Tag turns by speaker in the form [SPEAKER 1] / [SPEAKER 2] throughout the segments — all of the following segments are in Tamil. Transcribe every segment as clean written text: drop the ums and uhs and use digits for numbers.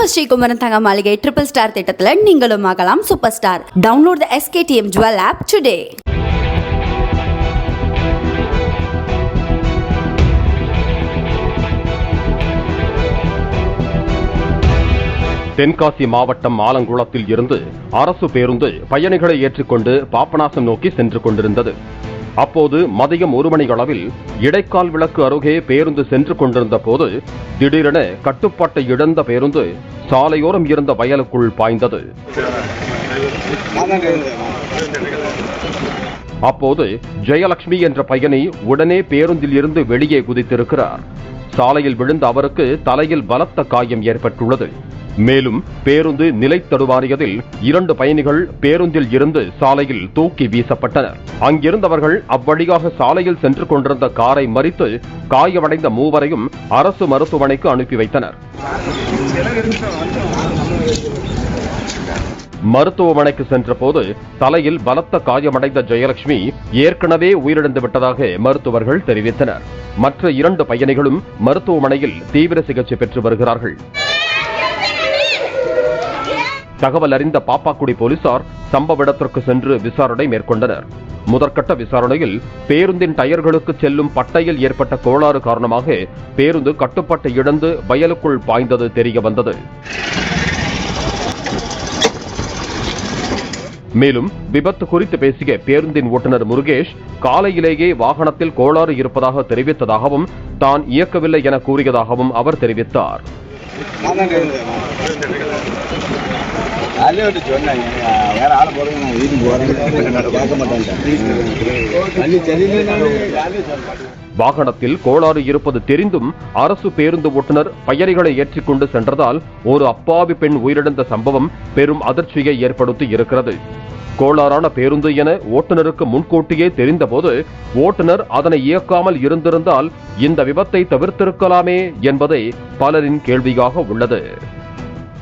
[SPEAKER 1] நம்ம ஸ்ரீகுமரன் தங்க மாளிகை ட்ரிபிள் ஸ்டார் திட்டத்தில் நீங்களும் ஆகலாம் super star. Download the SKTM Jewel app today.
[SPEAKER 2] Tenkasi மாவட்டம் ஆலங்குளத்தில் இருந்து அரசு பேருந்து பயணிகளை ஏற்றிக்கொண்டு பாபநாசம் நோக்கி சென்று கொண்டிருந்தது. அப்போது மதியம் 1 மணி அளவில் இடைக்கால் விளக்கு அருகே பேருந்து சென்று கொண்டிருந்த போது திடீரென கட்டுப்பாட்டை இழந்த பேருந்து சாலையோரம் இருந்த வயலுக்குள் பாய்ந்தது. அப்போது ஜெயலட்சுமி என்ற பயணி உடனே பேருந்தில் இருந்து வெளியே குதித்திருக்கிறார். சாலையில் விழுந்த அவருக்கு தலையில் பலத்த காயம் ஏற்பட்டுள்ளது. மேலும் பேருந்து நிலை தடுமாறியதில் 2 பயணிகள் பேருந்தில் இருந்து சாலையில் தூக்கி வீசப்பட்டனர். அங்கிருந்தவர்கள் அவ்வழியாக சாலையில் சென்று கொண்டிருந்த காரை மறித்து காயமடைந்த 3வரையும் அரசு மருத்துவமனைக்கு அனுப்பி வைத்தனர். மருத்துவமனைக்கு சென்றபோது தலையில் பலத்த காயமடைந்த ஜெயலட்சுமி ஏற்கனவே உயிரிழந்து விட்டதாக மருத்துவர்கள் தெரிவித்தனர். மற்ற 2 பயணிகளும் மருத்துவமனையில் தீவிர சிகிச்சை பெற்று வருகிறார்கள். தகவல் அறிந்த பாப்பாக்குடி போலீசார் சம்பவ இடத்திற்கு சென்று விசாரணை மேற்கொண்டனர். முதற்கட்ட விசாரணையில் பேருந்தின் டயர்களுக்கு செல்லும் பட்டையில் ஏற்பட்ட கோளாறு காரணமாக பேருந்து கட்டுப்பாட்டை இழந்து வயலுக்குள் பாய்ந்தது தெரிய வந்தது. மேலும் விபத்து குறித்து பேசிய பேருந்தின் ஓட்டுநர் முருகேஷ் காலையிலேயே வாகனத்தில் கோளாறு இருப்பதாக தெரிவித்ததாகவும் தான் இயக்கவில்லை என கூறியதாகவும் அவர் தெரிவித்தார். வாகனத்தில் கோளாறு இருப்பது தெரிந்தும் அரசு பேருந்து ஓட்டுநர் பயணிகளை ஏற்றிக்கொண்டு சென்றதால் ஒரு அப்பாவி பெண் உயிரிழந்த சம்பவம் பெரும் அதிர்ச்சியை ஏற்படுத்தி இருக்கிறது. கோளாறான பேருந்து என ஓட்டுநருக்கு முன்கூட்டியே தெரிந்தபோது ஓட்டுநர் அதனை இயக்காமல் இருந்திருந்தால் இந்த விபத்தை தவிர்த்திருக்கலாமே என்பதே பலரின் கேள்வியாக உள்ளது.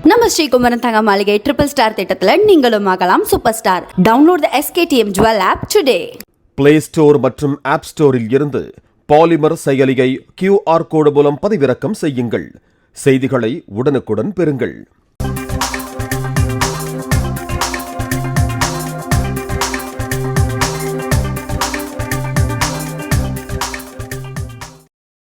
[SPEAKER 1] நம்ம ஸ்ரீகுமரன் தங்க மாளிகை ட்ரிபிள் ஸ்டார் திட்டத்தில் நீங்களும் ஆகலாம் super star. Download the SKTM Jewel app today.
[SPEAKER 3] Play store மற்றும் ஆப் ஸ்டோரில் இருந்து பாலிமர் செயலியை QR கோடு மூலம் பதிவிறக்கம் செய்யுங்கள். செய்திகளை உடனுக்குடன் பெறுங்கள்.